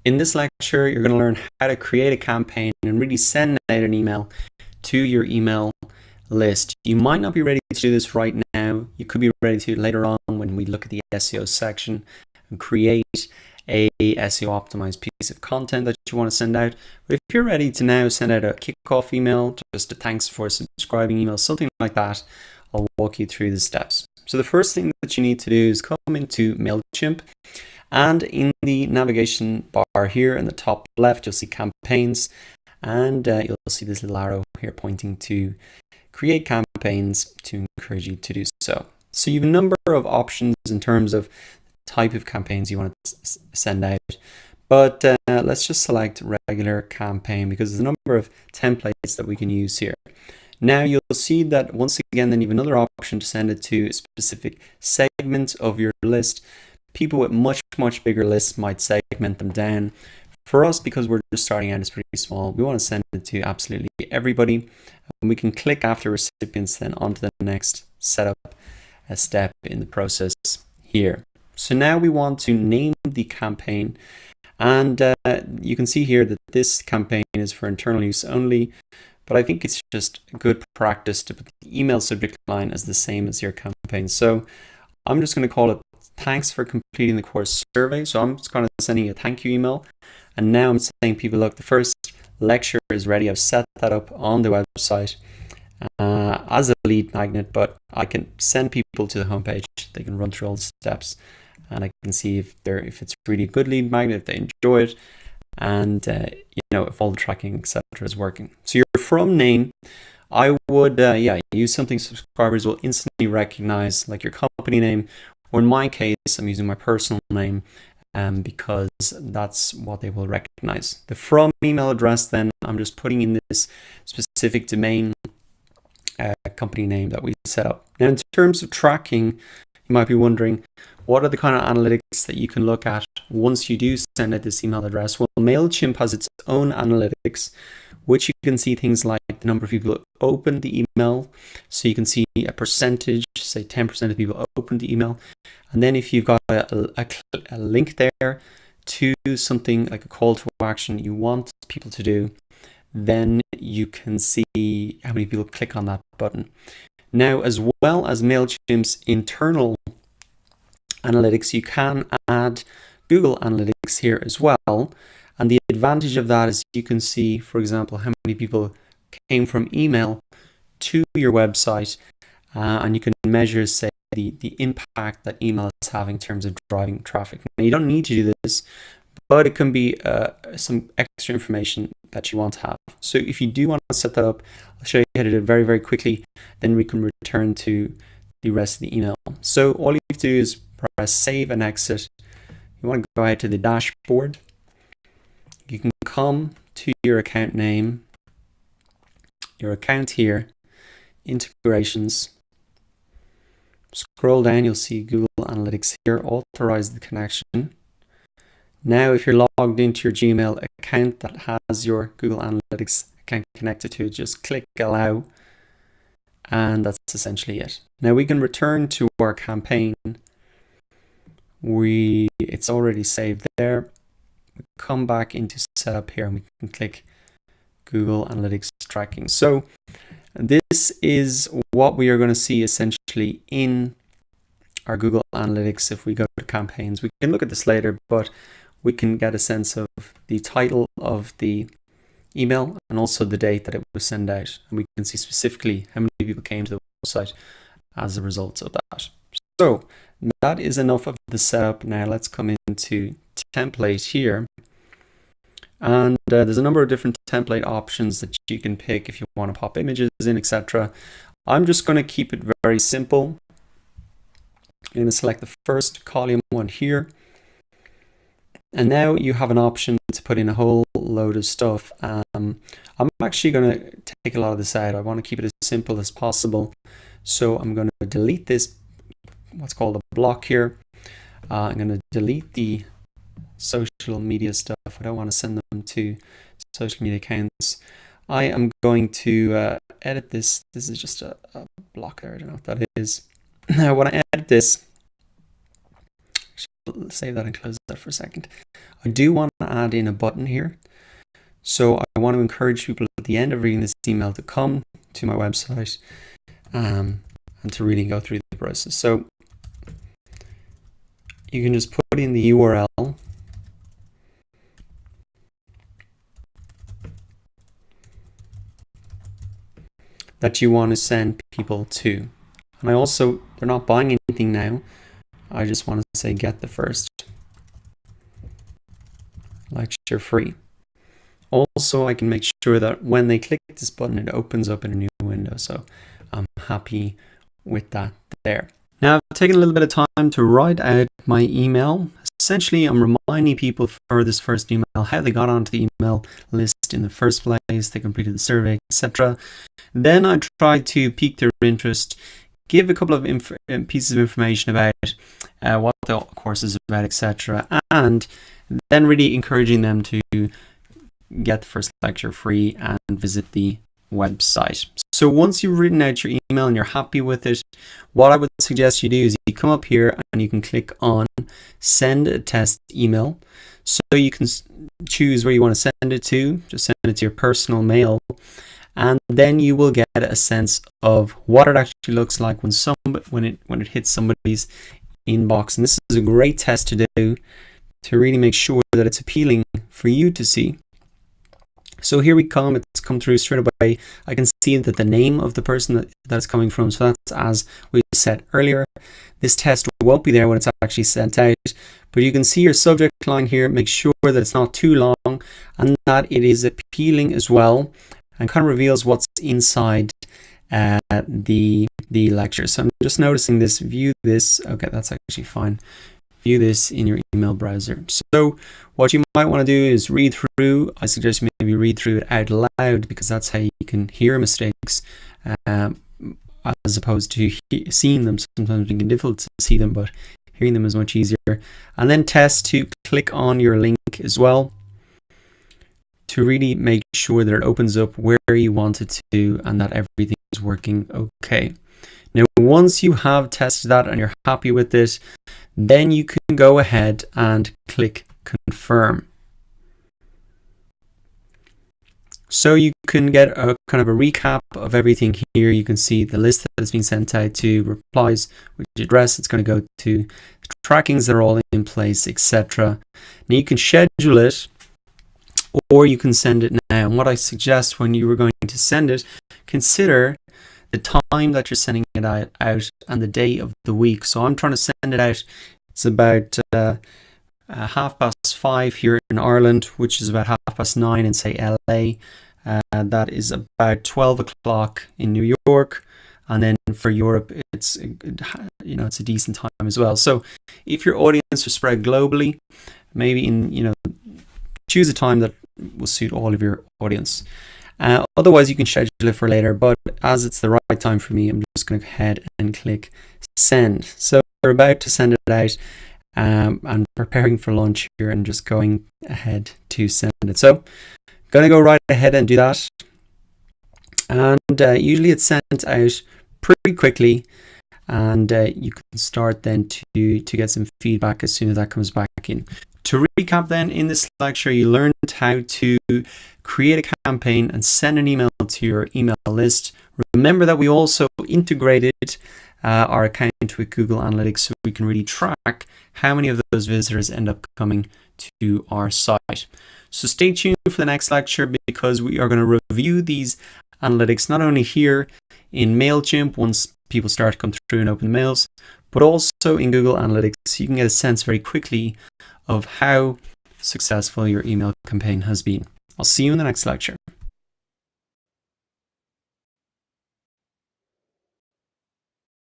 In this lecture, you're going to learn how to create a campaign and really send out an email to your email list. You might not be ready to do this right now. You could be ready to later on when we look at the SEO section and create a SEO optimized piece of content that you want to send out. But if you're ready to now send out a kickoff email, just a thanks for subscribing email, something like that, I'll walk you through the steps. So the first thing that you need to do is come into MailChimp. And in the navigation bar here in the top left, you'll see campaigns, and you'll see this little arrow here pointing to create campaigns to encourage you to do so. So you have a number of options in terms of type of campaigns you want to send out, but let's just select regular campaign because there's a number of templates that we can use here. Now you'll see that once again, then you have another option to send it to a specific segment of your list. People with much bigger lists might segment them down. For us, because we're just starting out, it's pretty small, we want to send it to absolutely everybody. And we can click after recipients then onto the next setup step in the process here. So now we want to name the campaign, and you can see here that this campaign is for internal use only, but I think it's just good practice to put the email subject line as the same as your campaign. So I'm just going to call it thanks for completing the course survey. So I'm just kind of sending a thank you email. And now I'm saying people, look, the first lecture is ready. I've set that up on the website as a lead magnet, but I can send people to the homepage. They can run through all the steps and I can see if it's really a good lead magnet, if they enjoy it, and if all the tracking, etc. is working. So your from name, I would use something subscribers will instantly recognize, like your company name. Or in my case, I'm using my personal name because that's what they will recognize. The from email address, then I'm just putting in this specific domain company name that we set up. Now, in terms of tracking, you might be wondering, what are the kind of analytics that you can look at once you do send out this email address? Well, MailChimp has its own analytics, which you can see things like the number of people who opened the email. So you can see a percentage, say 10% of people opened the email. And then if you've got a link there to something like a call to action you want people to do, then you can see how many people click on that button. Now, as well as MailChimp's internal analytics, you can add Google Analytics here as well. And the advantage of that is you can see, for example, how many people came from email to your website, and you can measure, say, the impact that email is having in terms of driving traffic. Now, you don't need to do this, but it can be some extra information that you want to have. So if you do want to set that up, I'll show you how to do it very quickly. Then we can return to the rest of the email. So all you have to do is press save and exit. You want to go out to the dashboard. You can come to your account name, your account here, integrations. Scroll down, you'll see Google Analytics here, authorize the connection. Now, if you're logged into your Gmail account that has your Google Analytics account connected to it, just click allow, and that's essentially it. Now we can return to our campaign. It's already saved there. We come back into setup here and we can click Google Analytics tracking. So this is what we are going to see essentially in our Google Analytics. If we go to campaigns, we can look at this later, but we can get a sense of the title of the email and also the date that it was sent out. And we can see specifically how many people came to the website as a result of that. So that is enough of the setup. Now let's come into template here. And there's a number of different template options that you can pick if you want to pop images in, etc. I'm just going to keep it very simple. I'm going to select the first column one here. And now you have an option to put in a whole load of stuff. I'm actually going to take a lot of this out. I want to keep it as simple as possible. So I'm going to delete this, what's called a block here. I'm going to delete the social media stuff. I don't want to send them to social media accounts. I am going to edit this. This is just a block there. I don't know what that is. Now, when I edit this, save that and close that for a second. I do want to add in a button here. So I want to encourage people at the end of reading this email to come to my website and to really go through the process. So you can just put in the URL that you want to send people to. And they're not buying anything now. I just want to say get the first lecture free. Also, I can make sure that when they click this button, it opens up in a new window. So I'm happy with that there. Now, I've taken a little bit of time to write out my email. Essentially, I'm reminding people for this first email how they got onto the email list in the first place, they completed the survey, etc. Then I try to pique their interest, give a couple of pieces of information about what the course is about, etc. And then really encouraging them to get the first lecture free and visit the website. So once you've written out your email and you're happy with it, what I would suggest you do is you come up here and you can click on send a test email. So you can choose where you want to send it to. Just send it to your personal mail, and then you will get a sense of what it actually looks like when it hits somebody's inbox. And this is a great test to do to really make sure that it's appealing for you to see. So here we come, it's come through straight away. I can see that the name of the person that it's coming from, so that's as we said earlier. This test won't be there when it's actually sent out, but you can see your subject line here. Make sure that it's not too long and that it is appealing as well, and kind of reveals what's inside the lecture. So I'm just noticing this, view this. Okay, that's actually fine. View this in your email browser. So what you might want to do is read through. I suggest you maybe read through it out loud, because that's how you can hear mistakes as opposed to seeing them. Sometimes it can be difficult to see them, but hearing them is much easier. And then test to click on your link as well to really make sure that it opens up where you want it to and that everything is working okay. Now, once you have tested that and you're happy with it, then you can go ahead and click confirm. So you can get a kind of a recap of everything here. You can see the list that has been sent out to, replies, which address it's going to go to, the trackings that are all in place, etc. Now you can schedule it, or you can send it now. And what I suggest when you were going to send it, consider the time that you're sending it out and the day of the week. So I'm trying to send it out. It's about 5:30 here in Ireland, which is about 9:30 in, say, LA. That is about 12 o'clock in New York. And then for Europe, it's a decent time as well. So if your audience are spread globally, maybe choose a time that will suit all of your audience. Otherwise, you can schedule it for later, but as it's the right time for me, I'm just going to go ahead and click send. So we're about to send it out. I'm preparing for lunch here and just going ahead to send it. So I'm going to go right ahead and do that. And usually it's sent out pretty quickly, and you can start then to get some feedback as soon as that comes back in. To recap then, in this lecture, you learned how to create a campaign and send an email to your email list. Remember that we also integrated our account with Google Analytics, so we can really track how many of those visitors end up coming to our site. So stay tuned for the next lecture, because we are going to review these analytics not only here in MailChimp once people start to come through and open mails, but also in Google Analytics, so you can get a sense very quickly of how successful your email campaign has been. I'll see you in the next lecture.